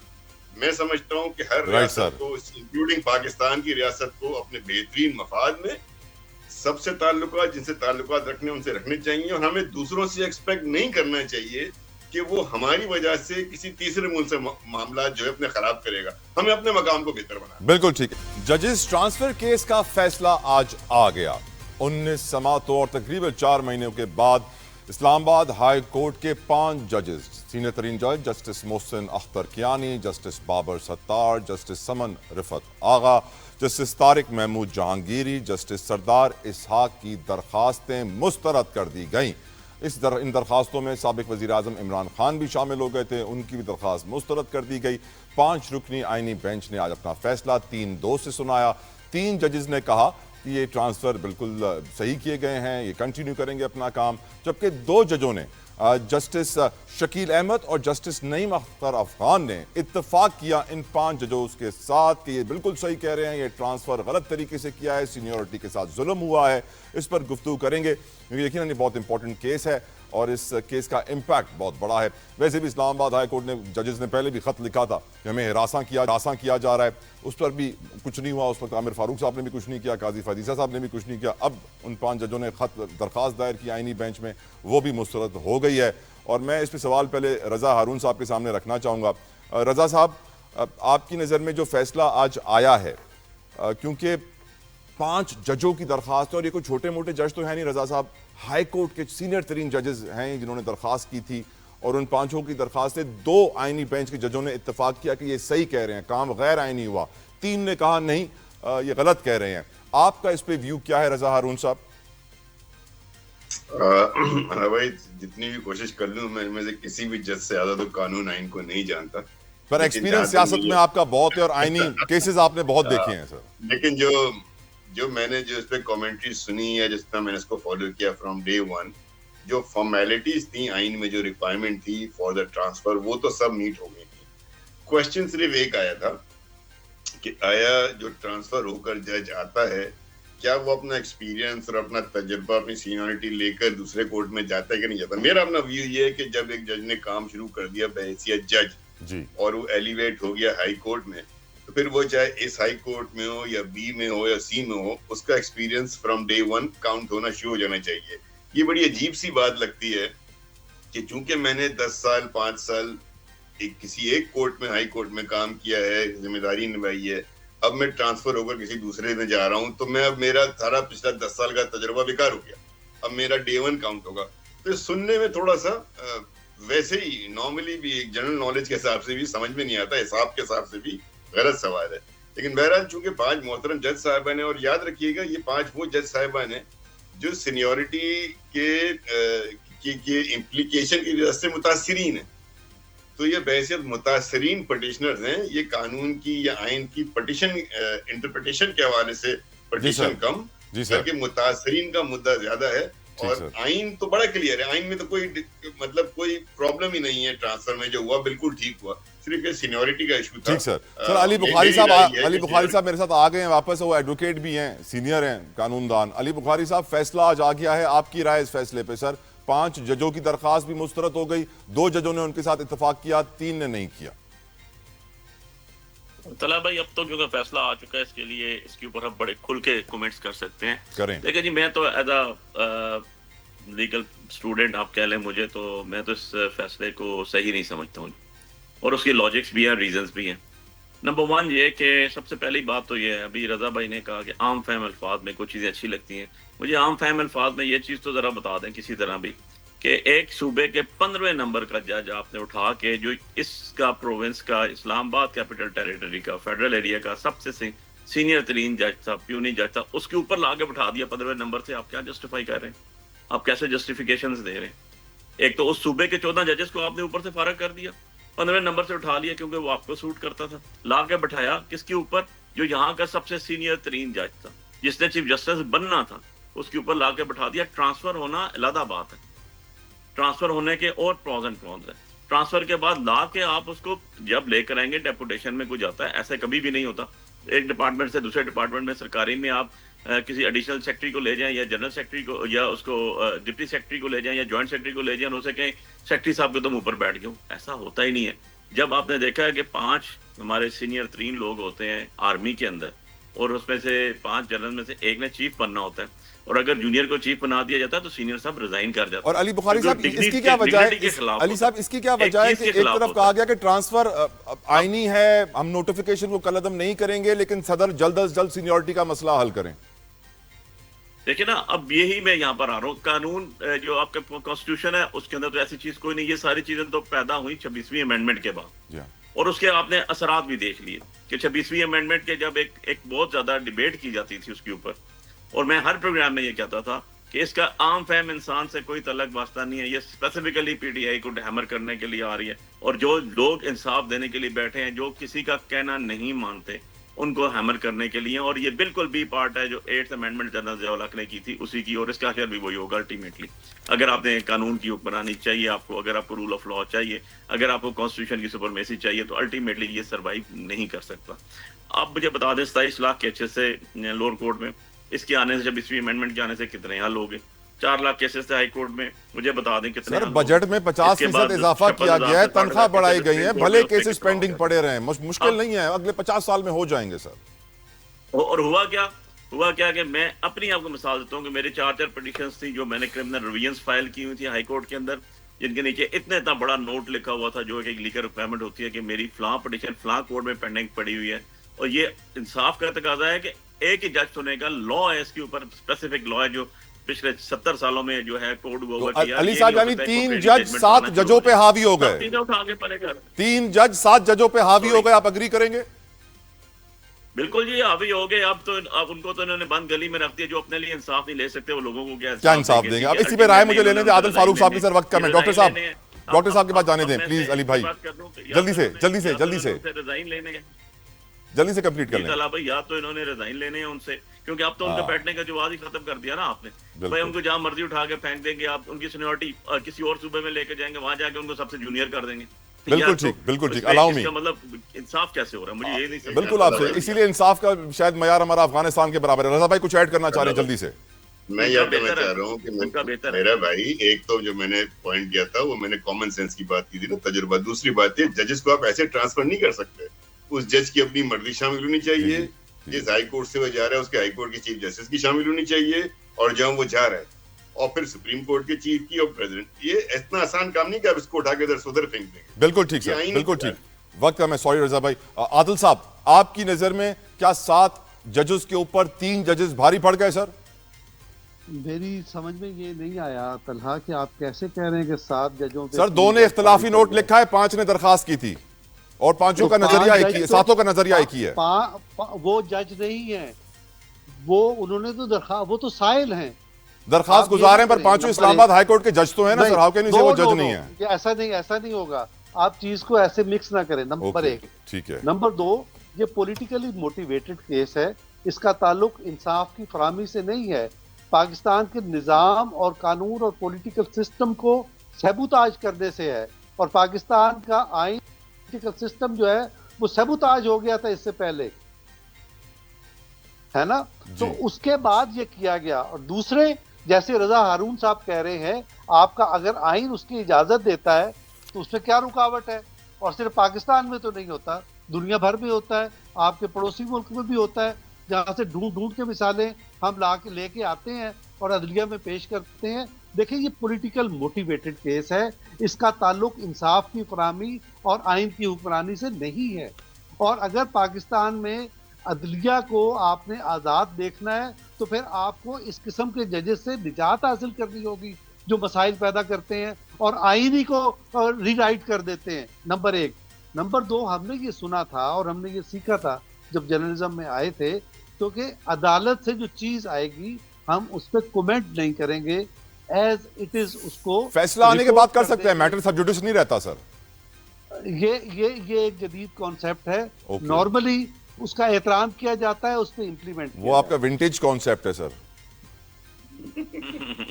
मैं समझता हूं कि हर रियासत को, इंक्लूडिंग पाकिस्तान की रियासत को, अपने बेहतरीन मफाद में सबसे ताल्लुकात, जिनसे ताल्लुकात रखने उनसे रखने चाहिए। और हमें दूसरों से एक्सपेक्ट नहीं करना चाहिए कि वो हमारी वजह से किसी तीसरे मुल्क से मामला जो है अपने खराब करेगा। हमें अपने मकाम को बेहतर बनाना। बिल्कुल ठीक है। जजेस ट्रांसफर केस का फैसला आज आ गया। 19 समातों और तकरीबन 4 महीनों के बाद इस्लामाबाद हाई कोर्ट के 5 जजेस, सीनियर तरीन जज justice Mohsin Akhtar Kiyani, justice Babar Sattar, justice Saman Rifat Agha, justice Tariq Mahmood Jahangiri, justice Sardar Ishaq की दरखास्तें मुस्तरद कर दी गईं। इन दरखास्तों में साबिक वज़ीर आज़म इमरान खान भी शामिल हो गए थे, उनकी भी दरखास्त मुस्तरद कर दी गई। 5 रुकनी आईनी बेंच ने आज अपना फैसला 3-2 से सुनाया। 3 जजेस ने कहा कि ये ट्रांसफ़र बिल्कुल सही किए गए हैं, ये कंटिन्यू करेंगे अपना काम, जबकि 2 जजों ने जस्टिस शकील अहमद और जस्टिस नईम अख्तर अफगान ने इत्तफाक किया इन 5 जजों के साथ कि ये बिल्कुल सही कह रहे हैं, ये ट्रांसफ़र गलत तरीके से किया है, सीनियरिटी के साथ जुल्म हुआ है। इस पर गुफ्तगू करेंगे क्योंकि यकीनन ये बहुत इंपॉर्टेंट केस है और इस केस का इम्पैक्ट बहुत बड़ा है। वैसे भी इस्लामाबाद हाई कोर्ट ने, जजेस ने पहले भी ख़त लिखा था कि हमें हरासा किया जा रहा है, उस पर भी कुछ नहीं हुआ। उस पर आमिर फारूक साहब ने भी कुछ नहीं किया, काजी फदीसा साहब ने भी कुछ नहीं किया। अब उन 5 जजों ने दरखास्त दायर की आईनी बेंच में, वो भी मुस्तरद हो गई है। और मैं इस पर सवाल पहले रज़ा हारून साहब के सामने रखना चाहूँगा। रज़ा साहब, आपकी नज़र में जो फैसला आज आया है, क्योंकि 5 जजों की दरखास्त है और ये कोई छोटे मोटे जज तो है नहीं, रज़ा साहब हाई कोर्ट के सीनियर तरीन जजेस हैं जिन्होंने दरखास्त की थी, और उन 5 की दरखास्त 2 आईनी बेंच के जजों ने इत्तेफाक किया कि ये सही कह रहे हैं, काम गैर आईनी हुआ। 3 ने कहा नहीं, ये गलत कह रहे हैं। आपका इस पे व्यू क्या है रज़ा हारून साहब? भाई जितनी भी कोशिश कर लूं मैं इनमें से किसी भी जज से ज्यादा तो कानून आइन को नहीं जानता, पर एक्सपीरियंस सियासत में आपका बहुत है और आईनी केसेस आपने बहुत देखे हैं सर। लेकिन जो मैंने जो इस पे कमेंट्री सुनी है, जिस तरह मैंने इसको फॉलो किया फ्रॉम डे 1, जो फॉर्मेलिटीज थी आइन में, जो रिक्वायरमेंट थी फॉर द ट्रांसफर, वो तो सब मीट हो गई थी। क्वेश्चन सिर्फ एक आया था कि आया जो ट्रांसफर होकर जज आता है, क्या वो अपना एक्सपीरियंस और अपना तजुर्बा, अपनी सीनियरिटी लेकर दूसरे कोर्ट में जाता है कि नहीं जाता। मेरा अपना व्यू ये है कि जब एक जज ने काम शुरू कर दिया बहैसियत जज जी, और वो एलिवेट हो गया हाई कोर्ट में, तो फिर वो चाहे इस हाई कोर्ट में हो या बी में हो या सी में हो, उसका एक्सपीरियंस फ्रॉम डे 1 काउंट होना शुरू हो जाना चाहिए। ये बड़ी अजीब सी बात लगती है कि चूंकि मैंने 10 साल 5 साल किसी एक कोर्ट में, हाई कोर्ट में काम किया है, जिम्मेदारी निभाई है, अब मैं ट्रांसफर होकर किसी दूसरे में जा रहा हूं, तो मैं अब मेरा सारा पिछला 10 साल का तजुर्बा बेकार हो गया, अब मेरा डे 1 काउंट होगा। तो सुनने में थोड़ा सा वैसे ही नॉर्मली भी एक जनरल नॉलेज के हिसाब से भी समझ में नहीं आता, हिसाब के हिसाब से भी गलत सवाल है। लेकिन बहरहाल चूंकि 5 मोहतरम जज साहिबान है, और याद रखिएगा ये 5 वो जज साहिबान है जो सीनियोरिटी के इम्प्लीकेशन की वजह से मुतासिरीन है। तो ये बहैसियत मुतासरीन पटिशनर्स हैं, ये कानून की या आइन की पटिशन इंटरप्रिटेशन के हवाले से पटिशन कम, बल्कि मुतासरीन का मुद्दा ज्यादा है। और आइन तो बड़ा क्लियर है, आइन में तो कोई मतलब कोई प्रॉब्लम ही नहीं है, ट्रांसफर में जो हुआ बिल्कुल ठीक हुआ, सिर्फ ये सीनियोरिटी का इशू था। ठीक सर। अली बुखारी साहब मेरे साथ आ गए हैं वापस, वो एडवोकेट भी हैं, सीनियर हैं कानूनदान। अली बुखारी साहब, फैसला आज आ गया है, आपकी राय इस फैसले पे सर? 5 जजों की दरखास्त भी मुस्तरद हो गई, 2 जजों ने उनके साथ इत्तेफाक किया, 3 ने नहीं किया। तला भाई, अब तो क्योंकि फैसला आ चुका है, इसके लिए इसके ऊपर हम बड़े खुल के कमेंट्स कर सकते हैं। करें। लेकिन जी मैं तो एज अ लीगल स्टूडेंट आप कह लें मुझे, तो मैं तो इस फैसले को सही नहीं समझता हूँ, और उसके लॉजिक्स भी हैं, रीजंस भी हैं। नंबर 1 ये कि सबसे पहली बात तो ये है, अभी रजा भाई ने कहा कि आम फहम अल्फाज में कुछ चीज़ें अच्छी लगती हैं। मुझे आम फहम अल्फाज में ये चीज़ तो ज़रा बता दें किसी तरह भी कि एक सूबे के 15वें नंबर का जज आपने उठा के, जो इसका प्रोविंस का, इस्लामाबाद कैपिटल टेरिटरी का, फेडरल एरिया का सबसे सीनियर तरीन जज था, प्यूनी जज था, उसके ऊपर ला के बैठा दिया 15वें नंबर से। आप क्या जस्टिफाई कर रहे हैं? आप कैसे जस्टिफिकेशंस दे रहे हैं? एक तो उस सूबे के 14 जजेस को आपने ऊपर से फारग कर दिया, 15वें नंबर से उठा लिया क्योंकि वो आपको सूट करता था, ला के बैठाया किसके ऊपर? जो यहाँ का सबसे सीनियर तरीन जज था, जिसने चीफ जस्टिस बनना था, उसके ऊपर ला के बैठा दिया। ट्रांसफर होना अलग बात है, ट्रांसफर होने के और प्रॉज एंड कॉन्स है। ट्रांसफर के बाद ला के आप उसको जब लेकर आएंगे, डेपुटेशन में कुछ जाता है, ऐसे कभी भी नहीं होता। एक डिपार्टमेंट से दूसरे डिपार्टमेंट में, सरकारी में आप किसी एडिशनल सेक्रेटरी को ले जाएं, या जनरल सेक्रेटरी को, या उसको डिप्टी सेक्रेटरी को ले जाएं, या जॉइंट सेक्रेटरी को ले जाएं, उनसे कहें सेक्रेटरी साहब के तुम ऊपर बैठ गए। ऐसा होता ही नहीं है। जब आपने देखा है कि 5 हमारे सीनियर 3 लोग होते हैं आर्मी के अंदर, और उसमें से 5 जनरल में से एक ने चीफ बनना होता है, और अगर जूनियर को चीफ बना दिया जाता है तो सीनियर साहब रिजाइन कर जाता है। और अली बुखारी साहब, इसकी क्या वजह है? अली साहब, इसकी क्या वजह है कि एक तरफ कहा गया कि ट्रांसफर आईनी है, हम नोटिफिकेशन को कलअदम नहीं करेंगे, लेकिन सदर जल्द अज जल्द सीनियरिटी का मसला हल करें। देखिए ना, अब यही मैं यहाँ पर आ रहा हूँ। कानून जो आपका कॉन्स्टिट्यूशन है उसके अंदर तो ऐसी चीज कोई नहीं। ये सारी चीजें तो पैदा हुई 26वीं अमेंडमेंट के बाद, और उसके आपने असरात भी देख लिए कि 26वीं अमेंडमेंट के जब एक बहुत ज्यादा डिबेट की जाती थी उसके ऊपर, और मैं हर प्रोग्राम में ये कहता था कि इसका आम फहम इंसान से कोई तलक वास्ता नहीं है, ये स्पेसिफिकली पीटीआई को हैमर करने के लिए आ रही है। और जो लोग इंसाफ देने के लिए बैठे हैं, जो किसी का कहना नहीं मानते, उनको हैमर करने के लिए। और ये बिल्कुल बी पार्ट है जो 8th अमेंडमेंट जनरल ज़िया-उल-हक ने की थी, उसी की, और इसका असर भी वही होगा अल्टीमेटली। अगर आपने कानून की हुक्मरानी चाहिए आपको, अगर आपको रूल ऑफ लॉ चाहिए, अगर आपको कॉन्स्टिट्यूशन की सुपरमेसी चाहिए, तो अल्टीमेटली ये सर्वाइव नहीं कर सकता। अब मुझे बता दें, 27 लाख केसेस से लोअर कोर्ट में, इसके आने से, जब 20वीं अमेंडमेंट के आने से कितने हल हो गए? 4 लाख केसेस थे हाई कोर्ट में। मुझे बता दें कितने। सर, बजट में 50% इजाफा किया गया है, तनख्वाह बढ़ाई गई है, भले केसेस पेंडिंग पड़े रहे, मुश्किल नहीं है, अगले 50 साल में हो जाएंगे सर। और हुआ क्या कि मैं अपनी आपको मिसाल देता हूँ कि मेरे 4 पिटीशंस थी जो मैंने क्रिमिनल रिविजन्स फाइल की हुई थी हाई कोर्ट के अंदर, जिनके नीचे इतना बड़ा नोट लिखा हुआ था, जो एक लीगल रिक्वायरमेंट होती है कि मेरी फलां पिटीशन फलां कोर्ट में पेंडिंग पड़ी हुई है। और ये इंसाफ का तकाजा है कि एक ही जज सुने का लॉ है, इसके ऊपर स्पेसिफिक लॉ है जो पिछले 70 सालों में जो है कोड हुआ हुआ। अली साहब, यानी 3 जज 7 जजों पे हावी हो गए, 3 जज 7 जजों पे हावी हो गए, आप अग्री करेंगे? बिल्कुल जी, हावी हो गए। अब उनको तो इन्होंने बंद गली में रख दिया। जो अपने लिए इंसाफ नहीं ले सकते, वो लोगों को क्या इंसाफ देंगे? अब इसी पे राय मुझे लेने दें। आदिल फारूक साहब की सर वक्त कम है। डॉक्टर साहब के पास जाने दें प्लीज। अली भाई जल्दी से रिजाइन लेने, जल्दी से कंप्लीट कर लें भाई। या तो इन्होंने रिजाइन लेने हैं उनसे, क्योंकि अब तो उनका बैठने का जवाब ही खत्म कर दिया ना आपने। भाई उनको जहां मर्जी उठा के फेंक देंगे, आप उनकी सीनियरिटी किसी और सूबे में लेके जाएंगे, वहां जाके उनको सबसे जूनियर कर देंगे। बिल्कुल ठीक। अलाउ मी, मतलब इंसाफ कैसे हो रहा है, मुझे ये नहीं समझ। बिल्कुल आपसे, इसीलिए इंसाफ का शायद मयार हमारा अफगानिस्तान के बराबर है। रजा भाई कुछ ऐड करना चाह रहे हैं जल्दी से? मैं यह कहना चाह रहा हूँ कि मेरा भाई, एक तो जो मैंने पॉइंट किया था वो मैंने कॉमन सेंस की बात की थी ना, तजुर्बा। दूसरी बात है, जजेस को आप ऐसे ट्रांसफर नहीं कर सकते। उस जज की अपनी मर्जी शामिल होनी चाहिए, जिस हाई कोर्ट से वो जा रहा है उसके हाई कोर्ट की चीफ जस्टिस की शामिल होनी चाहिए, और जहां वो जा रहा है। और फिर सुप्रीम कोर्ट के चीफ की और प्रेसिडेंट। ये इतना आसान काम नहीं कि आप इसको उठा के इधर से उधर फेंक देंगे। बिल्कुल ठीक सर, बिल्कुल ठीक। वक्त का मैं सॉरी रजा भाई। आदिल साहब, आपकी नजर में क्या 7 जजेस के ऊपर 3 जजेस भारी पड़ गए सर? मेरी समझ में ये नहीं आया तलहा कि आप कैसे कह रहे हैं कि 7 जजों के सर 2 ने इख्तलाफी नोट लिखा है, 5 ने दरखास्त की थी और 5 का नजरिया एक ही है, 7 का नजरिया एक ही है। वो जज नहीं है, वो उन्होंने तो दरखास्त, वो तो साइल हैं, दरखास्त गुजार हैं, पर 5 इस्लामाबाद हाई कोर्ट के जज तो है ना सर, हाउ कैन यू से वो जज नहीं है? ऐसा नहीं होगा, आप चीज को ऐसे मिक्स ना करें। नंबर 1 ठीक है। नंबर 2, ये पॉलिटिकली मोटिवेटेड केस है, इसका ताल्लुक इंसाफ की फराहमी से नहीं है, पाकिस्तान के निज़ाम और कानून और पॉलिटिकल सिस्टम को सबूताज करने से है। और पाकिस्तान का आइन पॉलिटिकल सिस्टम जो है वो सबूताज हो गया था इससे पहले, है ना? तो उसके बाद ये किया गया। और दूसरे, जैसे रजा हारून साहब कह रहे हैं, आपका अगर आइन उसकी इजाजत देता है तो उसमें क्या रुकावट है? और सिर्फ पाकिस्तान में तो नहीं होता, दुनिया भर में होता है, आपके पड़ोसी मुल्क में भी होता है, जहाँ से ढूंढ के मिसालें हम लेके आते हैं और अदलिया में पेश करते हैं। देखिए, ये पॉलिटिकल मोटिवेटेड केस है, इसका ताल्लुक इंसाफ की फराहमी और आइन की हुक्मरानी से नहीं है। और अगर पाकिस्तान में अदलिया को आपने आज़ाद देखना है तो फिर आपको इस किस्म के जजेस से निजात हासिल करनी होगी जो मसाइल पैदा करते हैं और आइन ही को रीराइट कर देते हैं। नंबर 1। नंबर 2, हमने ये सुना था और हमने ये सीखा था जब जर्नलिज्म में आए थे, क्योंकि अदालत से जो चीज आएगी हम उस पर कमेंट नहीं करेंगे, एज इट इज उसको फैसला आने के बाद कर सकते हैं, मैटर सब जुडिस नहीं रहता सर। ये एक जदीद कॉन्सेप्ट है। नॉर्मली उसका एहतराम किया जाता है, उस पर इंप्लीमेंट, वो आपका विंटेज कॉन्सेप्ट है सर।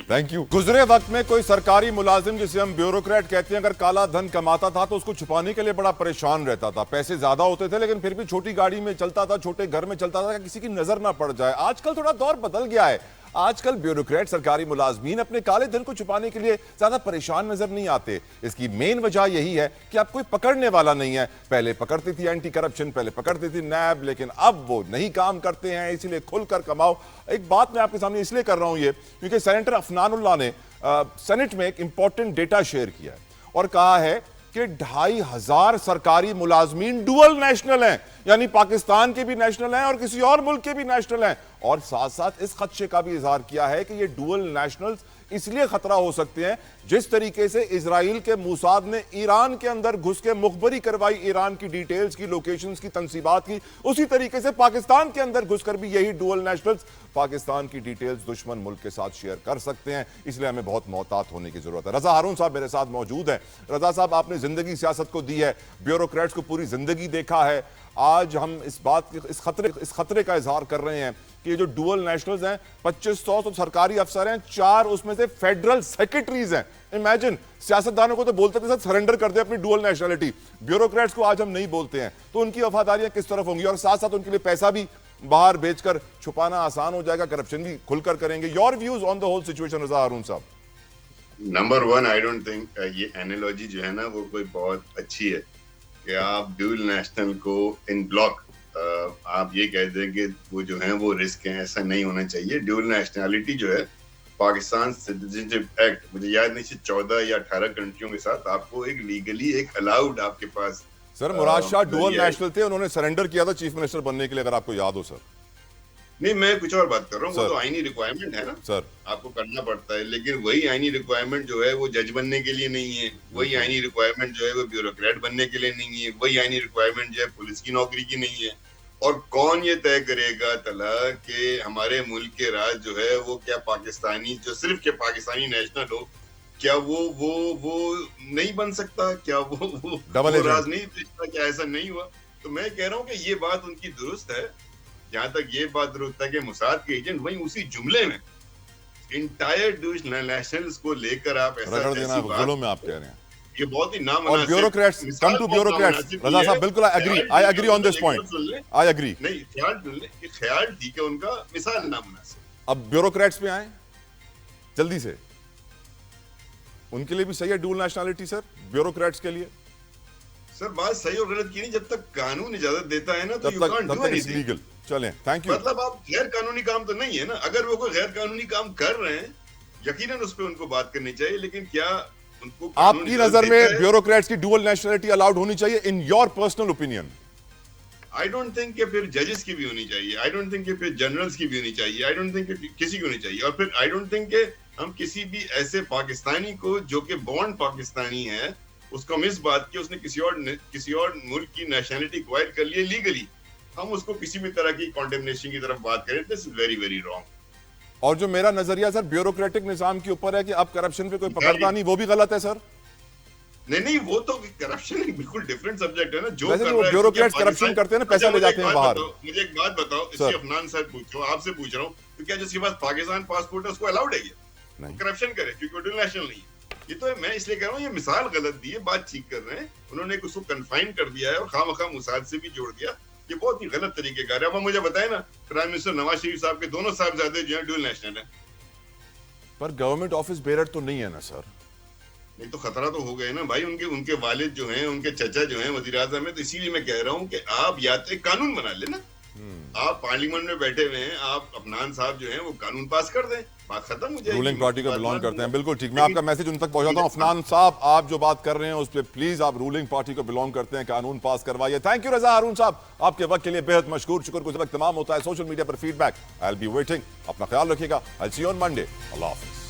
Thank you. गुजरे वक्त में कोई सरकारी मुलाजिम, जिसे हम ब्यूरोक्रेट कहते हैं, अगर काला धन कमाता था तो उसको छुपाने के लिए बड़ा परेशान रहता था। पैसे ज्यादा होते थे लेकिन फिर भी छोटी गाड़ी में चलता था, छोटे घर में चलता था, किसी की नजर ना पड़ जाए। आजकल थोड़ा दौर बदल गया है, आजकल ब्यूरोक्रेट, सरकारी मुलाजमीन अपने काले धन को छुपाने के लिए ज्यादा परेशान नजर नहीं आते। इसकी मेन वजह यही है कि अब कोई पकड़ने वाला नहीं है। पहले पकड़ती थी एंटी करप्शन, पहले पकड़ती थी नैब, लेकिन अब वो नहीं काम करते हैं, इसलिए खुलकर कमाओ। एक बात मैं आपके सामने इसलिए कर रहा हूं ये, क्योंकि सेनेटर अफनानुल्लाह ने सेनेट में एक इंपॉर्टेंट डेटा शेयर किया है और कहा है कि 2500 सरकारी मुलाजमीन डुअल नेशनल हैं, यानी पाकिस्तान के भी नेशनल हैं और किसी और मुल्क के भी नेशनल हैं। और साथ साथ इस खदशे का भी इजहार किया है कि ये डुअल नेशनल्स इसलिए खतरा हो सकते हैं, जिस तरीके से इजराइल के मूसाद ने ईरान के अंदर घुस के मुखबरी करवाई ईरान की डिटेल्स की, लोकेशंस की, तंसीबात की, उसी तरीके से पाकिस्तान के अंदर घुसकर भी यही डुअल नेशनल्स पाकिस्तान की डिटेल्स दुश्मन मुल्क के साथ शेयर कर सकते हैं। इसलिए हमें बहुत मोहतात होने की जरूरत है। रजा हारून साहब मेरे साथ मौजूद हैं। रजा साहब, आपने जिंदगी सियासत को दी है, ब्यूरोक्रेट्स को पूरी जिंदगी देखा है। आज हम इस खतरे का इजहार कर रहे हैं कि ये जो डुअल नेशनल्स हैं, 2500 तो सरकारी अफसर हैं, 4 उसमें से फेडरल सेक्रेटरीज हैं। इमेजिन, सियासतदानों को तो बोलते थे सर सरेंडर कर दे अपनी डुअल नेशनलिटी, ब्यूरोक्रेट्स को आज हम नहीं बोलते हैं, तो उनकी वफादारियां किस तरफ होंगी? और साथ साथ उनके लिए पैसा भी बाहर भेजकर छुपाना आसान हो जाएगा, करप्शन भी खुलकर करेंगे। Your views on the whole situation Raza Haroon साहब? नंबर 1, आई डोंट थिंक ये एनालॉजी जो है ना वो कोई बहुत अच्छी है कि आप ड्यूल नेशनल को इन ब्लॉक आप ये कह दें कि वो जो है वो रिस्क है। ऐसा नहीं होना चाहिए। ड्यूल नेशनलिटी जो है, पाकिस्तान सिटीजनशिप एक्ट, मुझे याद नहीं, 14 या 18 कंट्रियों के साथ आपको एक लीगली एक अलाउड आपके पास। सर मुराद शाह डुअल नेशनल थे, उन्होंने सरेंडर किया था चीफ मिनिस्टर बनने के लिए, अगर आपको याद हो सर। नहीं, मैं कुछ और बात कर रहा हूँ, वो तो आईनी रिक्वायरमेंट है ना सर, आपको करना पड़ता है, लेकिन वही आईनी रिक्वायरमेंट जो है वो जज बनने के लिए नहीं है, वही आईनी रिक्वायरमेंट जो है वो ब्यूरोक्रेट बनने के लिए नहीं है, वही आईनी रिक्वायरमेंट जो है पुलिस की नौकरी की नहीं है। और कौन ये तय करेगा तला कि हमारे मुल्क के राज जो है वो क्या पाकिस्तानी, जो सिर्फ के पाकिस्तानी नेशनल हो, क्या वो नहीं बन सकता? क्या वो राज नहीं भेजता? क्या ऐसा नहीं हुआ? तो मैं कह रहा हूँ कि ये बात उनकी दुरुस्त है। जहां तक ये बात दुरुस्त है कि मुसाद के एजेंट वहीं उसी जुमले में इंटायर नेशनल्स को लेकर आप ऐसा में आप कह रहे हैं, ये बहुत ही नाम और bureaucrats come to bureaucrats. Raza साहब बिल्कुल I agree on this point, I agree. नहीं, ख्याल ठीक है उनका, मिसाल नामुनासिब। अब ब्यूरोक्रेट्स पे आए जल्दी से, उनके लिए भी सही है डुअल नेशनलिटी सर, ब्यूरोक्रेट्स के लिए? सर बात सही और गलत की नहीं, जब तक कानून इजाजत देता है ना तो यू कांट डू एनीथिंग। चलें, थैंक यू। मतलब आप गैर कानूनी काम तो नहीं है ना, अगर वो कोई गैर कानूनी काम कर रहे हैं यकीनन उस पर उनको बात करनी चाहिए, लेकिन क्या उनको आपकी नजर में ब्यूरोक्रेट्स की डुअल नेशनलिटी अलाउड होनी चाहिए in your personal opinion? I don't think कि फिर जजेस की भी होनी चाहिए, आई डोंट थिंक कि फिर जनरल्स की भी होनी चाहिए, आई डोंट थिंक कि किसी की होनी चाहिए। और फिर आई डोंट थिंक कि हम किसी भी ऐसे पाकिस्तानी को जो कि बॉर्न पाकिस्तानी है उसको हम इस बात की उसने किसी और मुल्क की नेशनलिटी एक्वायर कर ली लीगली, हम उसको किसी भी तरह की कॉन्डेमनेशन की तरफ बात करें, this is very very wrong. और जो मेरा नजरिया सर ब्यूरोक्रेटिक निजाम के ऊपर है कि अब करप्शन पे कोई पकड़ता नहीं, वो भी गलत है सर। नहीं, वो तो करप्शन एक बिल्कुल डिफरेंट सब्जेक्ट है ना। जो वैसे वो ब्यूरोक्रेट्स करप्शन करते हैं ना, पैसा ले जाते हैं बाहर। मुझे एक बात बताओ, इसी अफनान साहब पूछो, आपसे पूछ रहा हूँ, तो क्या जिसके पास पाकिस्तान पासपोर्ट है उसको अलाउड है ये करप्शन करे क्योंकि डुअल नेशनल नहीं है? ये तो मैं इसलिए कह रहा हूँ, ये मिसाल गलत दी है, बात ठीक कर रहे हैं उन्होंने, उसको कन्फाइन कर दिया है और खामखा मुसाद से भी जोड़ दिया, ये बहुत ही गलत तरीके का है। अब मुझे बताए ना, प्राइम मिनिस्टर नवाज शरीफ साहब के दोनों साहबजादे जो है डुअल नेशनल है, पर गवर्नमेंट ऑफिस बेरर तो नहीं है ना सर? नहीं तो खतरा तो हो गए ना भाई, उनके वालिद जो हैं, उनके चचा जो हैं वजीर आज़म है, तो इसीलिए मैं कह रहा हूँ कि आप या तो एक कानून बना लेना, आप पार्लियामेंट में बैठे हुए हैं, आप अफनान साहब जो हैं वो कानून पास कर दें, बात खत्म हो जाएगी। रूलिंग पार्टी को बिलोंग करते हैं, बिल्कुल ठीक। मैं आपका मैसेज उन तक पहुंचाता हूं। अफनान साहब, आप जो बात कर रहे हैं उस पर प्लीज आप रूलिंग पार्टी को बिलोंग करते हैं, कानून पास करवाइए। थैंक यू रजा हारून साहब, आपके वक्त के लिए बेहद मशकूर, शुक्र गुज़र वक्त तमाम होता है। सोशल मीडिया पर feedback, I will be waiting. अपना ख्याल रखिएगा, आई सी यू ऑन मंडे। अल्लाह हाफिज़।